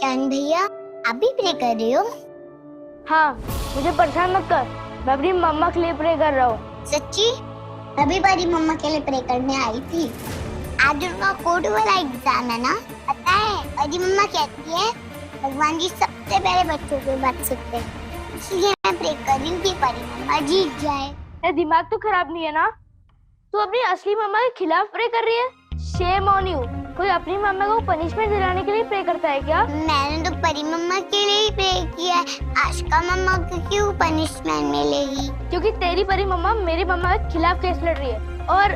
चांद भैया, आप भी प्रे कर रहे हो? हाँ, मुझे परेशान मत कर, मैं अपनी मम्मा के लिए प्रे कर रहा हूँ। सच्ची? अभी बड़ी मम्मा के लिए प्रे करने आई थी। आज उनका कोड वाला एग्जाम है ना, पता है? बड़ी मम्मा कहती है भगवान जी सबसे पहले बच्चों की बात सुनते हैं, इसलिए मैं प्रे कर रही हूँ कि बड़ी मम्मा जीत जाए। तेरा दिमाग तो खराब नहीं है ना? तू अपनी असली मम्मा के खिलाफ प्रे कर रही है? Shame on you. कोई अपनी मम्मा को पनिशमेंट दिलाने के लिए प्रे करता है क्या? मैंने तो परी मम्मा के लिए ही प्रे किया है। आशिका मम्मा को क्यों पनिशमेंट मिलेगी? क्योंकि तेरी परी मम्मा मेरी मम्मा के खिलाफ केस लड़ रही है और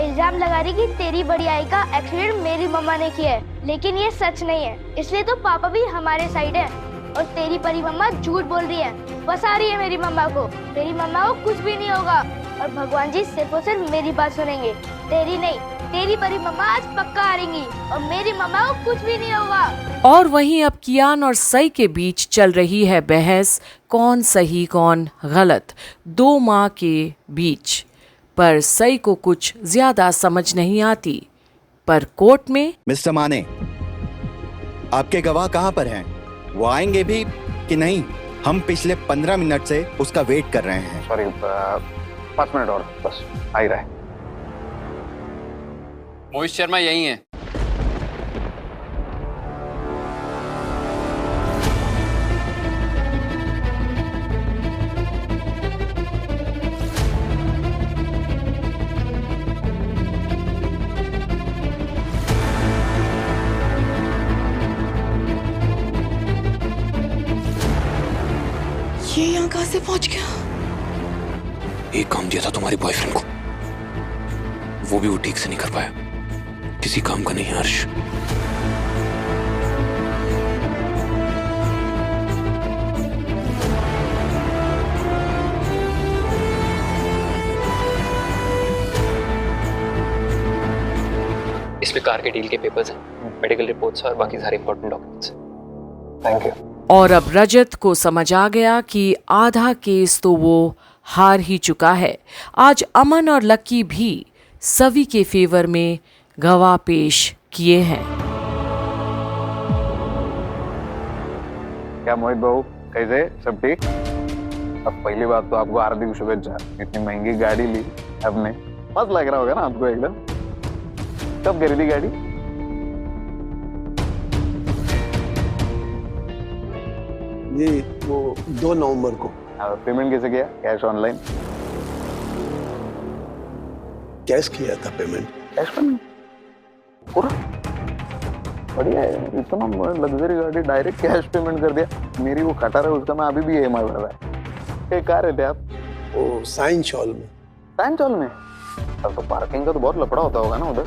इल्जाम लगा रही कि तेरी बड़ी आई का एक्सीडेंट मेरी मम्मा ने किया है, लेकिन ये सच नहीं है। इसलिए तो पापा भी हमारे साइड है और तेरी परी मम्मा झूठ बोल रही है, फंसा रही है मेरी मम्मा को। तेरी मम्मा को कुछ भी नहीं होगा और भगवान जी सिर्फ और सिर्फ मेरी बात सुनेंगे, तेरी नहीं। तेरी परी मम्मा आज पक्का हारेंगी और मेरी मम्मा को कुछ भी नहीं होगा। और वहीं अब कियान और सई के बीच चल रही है बहस, कौन सही कौन गलत, दो माँ के बीच। पर सई को कुछ ज्यादा समझ नहीं आती। पर कोर्ट में मिस्टर माने, आपके गवाह कहाँ पर हैं? वो आएंगे भी कि नहीं? हम पिछले 15 मिनट से उसका वेट कर रहे हैं। सॉरी, 5 मिनट और बस, आ ही रहा है। मोहित शर्मा यही है। ये यहाँ कहाँ से पहुंच गया? एक काम दिया था तुम्हारी बॉयफ्रेंड को, वो भी वो ठीक से नहीं कर पाया। किसी काम का नहीं है हर्ष। इसमें कार के डील के पेपर्स हैं, मेडिकल रिपोर्ट्स और बाकी सारे इंपॉर्टेंट डॉक्यूमेंट्स। Thank you. और अब रजत को समझ आ गया कि आधा केस तो वो हार ही चुका है। आज अमन और लक्की भी सवी के फेवर में गवाह पेश किए हैं। क्या मोहित बाबू, कैसे? सब ठीक? अब पहली बात तो आपको हार्दिक शुभेच्छा। इतनी महंगी गाड़ी ली आपने, मस्त लग रहा होगा ना आपको एकदम। कब खरीदी गाड़ी? ये वो 2 नवंबर को। पेमेंट कैसे किया? Cash online? कैश किया था पेमेंट। कैश पेमेंट पूरा? बढ़िया है, इतना लग्जरी गाड़ी डायरेक्ट कैश पेमेंट कर दिया। मेरी वो खटार है, उसका मैं अभी भी EMI भर रहा है। कहाँ रहते आप? वो साइंस हॉल में। साइंस हॉल में? तब तो पार्किंग का तो बहुत लफड़ा होता होगा ना उधर।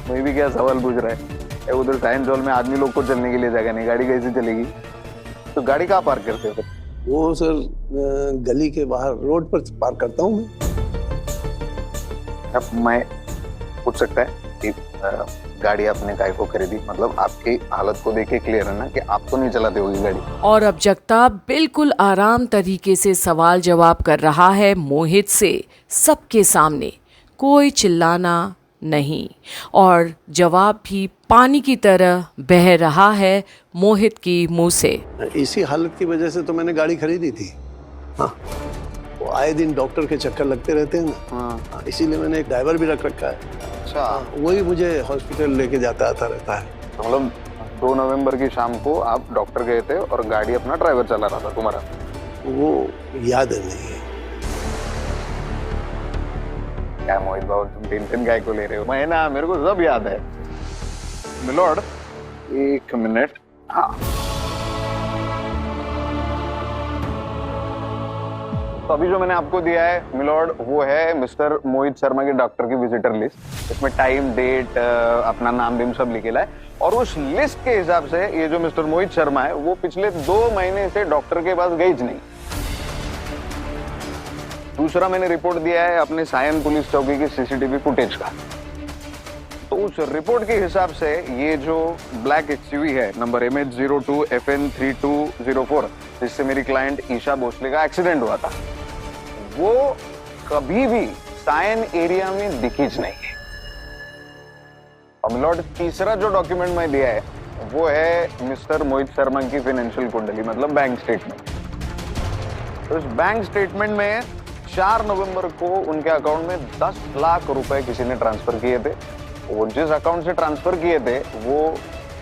मैं भी क्या सवाल पूछ रहा है? उधर साइंस हॉल में आदमी लोग को चलने के लिए जगह नहीं, गाड़ी कैसे चलेगी? तो गाड़ी कहाँ पार्क करते हो? वो सर गली के बाहर रोड पर पार्क करता हूँ मैं। अब मैं पूछ सकता है कि गाड़ी आपने काय को खरीदी? मतलब आपकी हालत को देख के क्लियर है ना कि आप तो नहीं चलाते होगी गाड़ी। और अब जगताप बिल्कुल आराम तरीके से सवाल जवाब कर रहा है मोहित से, सबके सामने। कोई चिल्लाना नहीं और जवाब भी पानी की तरह बह रहा है मोहित की मुंह से। इसी हालत की वजह से तो मैंने गाड़ी खरीदी थी। हाँ, वो आए दिन डॉक्टर के चक्कर लगते रहते हैं ना। हाँ, इसीलिए मैंने एक ड्राइवर भी रख रखा है। अच्छा। वही मुझे हॉस्पिटल लेके जाता आता रहता है। मतलब 2 नवंबर की शाम को आप डॉक्टर गए थे और गाड़ी अपना ड्राइवर चला रहा था तुम्हारा? वो याद नहीं है। क्या मोहित बाबू, तुम टेंशन काय को ले रहे हो? मैं ना, मेरे को सब याद है। My lord, 1 minute. हाँ, तो अभी जो मैंने आपको दिया है मिलॉर्ड, वो है मिस्टर मोहित शर्मा के डॉक्टर की विजिटर लिस्ट। इसमें टाइम, डेट, अपना नाम भी सब लिखेला है। और उस लिस्ट के हिसाब से ये जो मिस्टर मोहित शर्मा है वो पिछले 2 महीने से डॉक्टर के पास गई नहीं। दूसरा मैंने रिपोर्ट दिया है अपने सायन पुलिस चौकी की CCTV फुटेज का। तो उस रिपोर्ट के हिसाब से ये जो ब्लैक XUV है नंबर MH02FN3204, जिससे मेरी क्लाइंट ईशा भोसले का एक्सीडेंट हुआ था, वो कभी भी सायन एरिया में दिखी नहीं है। और मिलॉर्ड तीसरा जो डॉक्यूमेंट मैं दिया है वो है मिस्टर मोहित शर्मा की फाइनेंशियल कुंडली, मतलब बैंक स्टेटमेंट। तो इस बैंक स्टेटमेंट में 4 नवंबर को उनके अकाउंट में 10 लाख रुपए किसी ने ट्रांसफर किए थे। वो जिस अकाउंट से ट्रांसफर किए थे वो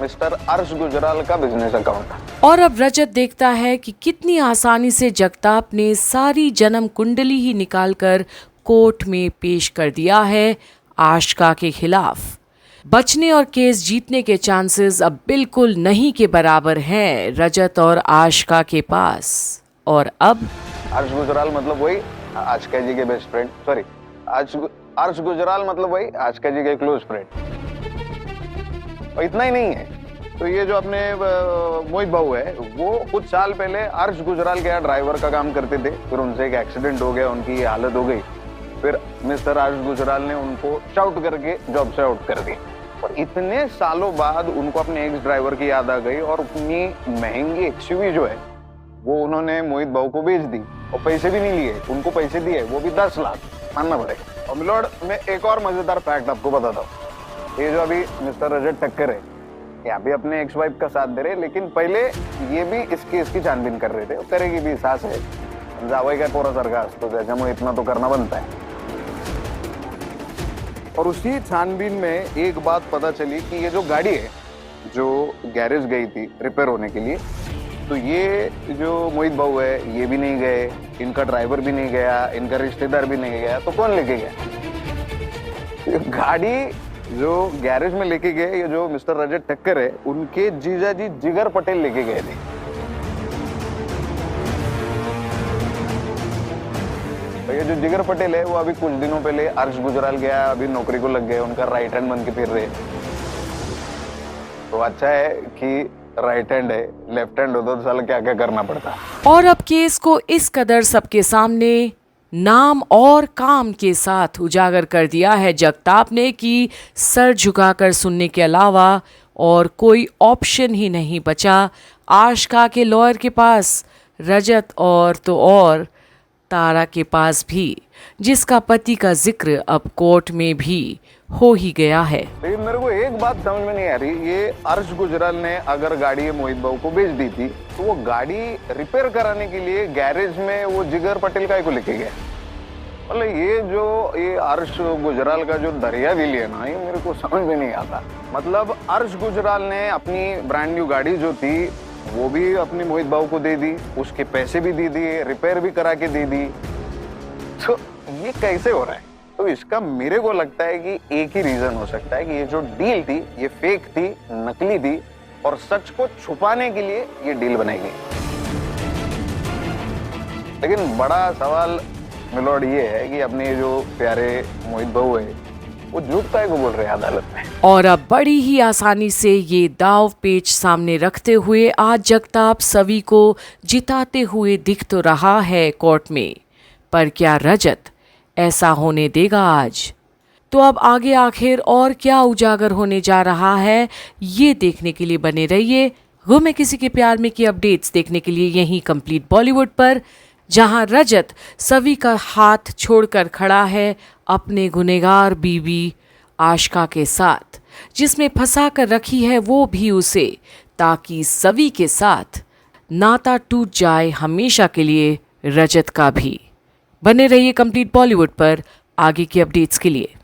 मिस्टर अर्श गुजराल का बिजनेस अकाउंट था। और अब रजत देखता है कि कितनी आसानी से जगताप ने सारी जन्म कुंडली ही निकालकर कोर्ट में पेश कर दिया है आशिका के खिलाफ। बचने और केस जीतने के चांसेस अब बिल्कुल नहीं के बराबर हैं रजत और आशिका के पास। और अब अर्श गुजराल मतलब वही आशिका जी के बेस्ट फ्रेंड, सॉरी अर्श गुजराल मतलब वही आशिका जी के क्लोज फ्रेंड। और इतना ही नहीं है, तो ये जो अपने मोहित बाबू है वो कुछ साल पहले अर्श गुजराल के यहाँ ड्राइवर का काम करते थे। फिर उनसे एक एक्सीडेंट हो गया, उनकी हालत हो गई। फिर मिस्टर अर्श गुजराल ने उनको शाउट करके जॉब से आउट कर दिया। और इतने सालों बाद उनको अपने एक्स ड्राइवर की याद आ गई और अपनी महंगी एक्सयूवी जो है वो उन्होंने मोहित बाबू को बेच दी और पैसे भी नहीं लिए। उनको पैसे दिए वो भी 10 लाख, मानना पड़ेगा। और मिलॉर्ड मैं एक और मजेदार फैक्ट आपको बताता हूँ। ये जो अभी मिस्टर रजत ठक्कर है ये अभी अपने एक्स वाइफ का साथ दे रहे, लेकिन पहले ये भी इस केस की छानबीन कर रहे थे। करेगी भी, सास है, जावई का पोरा सरगा असतो त्याच्यामुळे इतना तो करना बनता है। और उसी छानबीन में एक बात पता चली कि ये जो गाड़ी है जो गैरेज गई थी रिपेयर होने के लिए, तो ये जो मोहित बाबू है ये भी नहीं गए, इनका ड्राइवर भी नहीं गया, इनका रिश्तेदार भी नहीं गया, तो कौन लेके गया? गाड़ी जो गैरेज में लेके गए ये जो मिस्टर रजत ठक्कर है उनके जीजा जी जिगर पटेल लेके गए थे। तो ये जो जिगर पटेल है वो अभी कुछ दिनों पहले अर्श गुजराल गया, अभी नौकरी को लग गए, उनका राइट हैंड बन के फिर रहे। तो अच्छा है कि राइट हैंड है, लेफ्ट हैंड होता तो साला क्या क्या करना पड़ता। और अब केस को इस कदर सबके सामने नाम और काम के साथ उजागर कर दिया है जगताप ने कि सर झुकाकर सुनने के अलावा और कोई ऑप्शन ही नहीं बचा आशिका के लॉयर के पास, रजत और तो और तारा के पास भी, जिसका पति का जिक्र अब कोर्ट में भी हो ही गया है। लेकिन मेरे को एक बात समझ में नहीं आ रही, ये अर्श गुजराल ने अगर गाड़ी मोहित बाबू को बेच दी थी तो वो गाड़ी रिपेयर कराने के लिए गैरेज में वो जिगर पटेल का को लेके गया। मतलब ये अर्श गुजराल का जो दरिया दिल है ना, ये मेरे को समझ में नहीं आता। मतलब अर्श गुजराल ने अपनी ब्रांड न्यू गाड़ी जो थी वो भी अपनी मोहित बाबू को दे दी, उसके पैसे भी दे दिए, रिपेयर भी करा के दे दी। तो ये कैसे हो रहा है? तो इसका मेरे को लगता है कि एक ही रीजन हो सकता है कि ये जो डील थी ये फेक थी, नकली थी और सच को छुपाने के लिए ये डील बनाई गई। लेकिन बड़ा सवाल मिलॉर्ड ये है कि अपने जो प्यारे मोहित बाबू है वो झूठ काहे को बोल रहे हैं अदालत में। और अब बड़ी ही आसानी से ये दाव पेच सामने रखते हुए आज जगताप सभी को जिताते हुए दिख तो रहा है कोर्ट में, पर क्या रजत ऐसा होने देगा आज? तो अब आगे आखिर और क्या उजागर होने जा रहा है ये देखने के लिए बने रहिए गुम है किसी के प्यार में की अपडेट्स देखने के लिए यहीं कंप्लीट बॉलीवुड पर, जहां रजत सभी का हाथ छोड़कर खड़ा है अपने गुनहगार बीवी आशिका के साथ, जिसमें फंसा कर रखी है वो भी उसे, ताकि सभी के साथ नाता टूट जाए हमेशा के लिए रजत का भी। बने रहिए कंप्लीट बॉलीवुड पर आगे की अपडेट्स के लिए।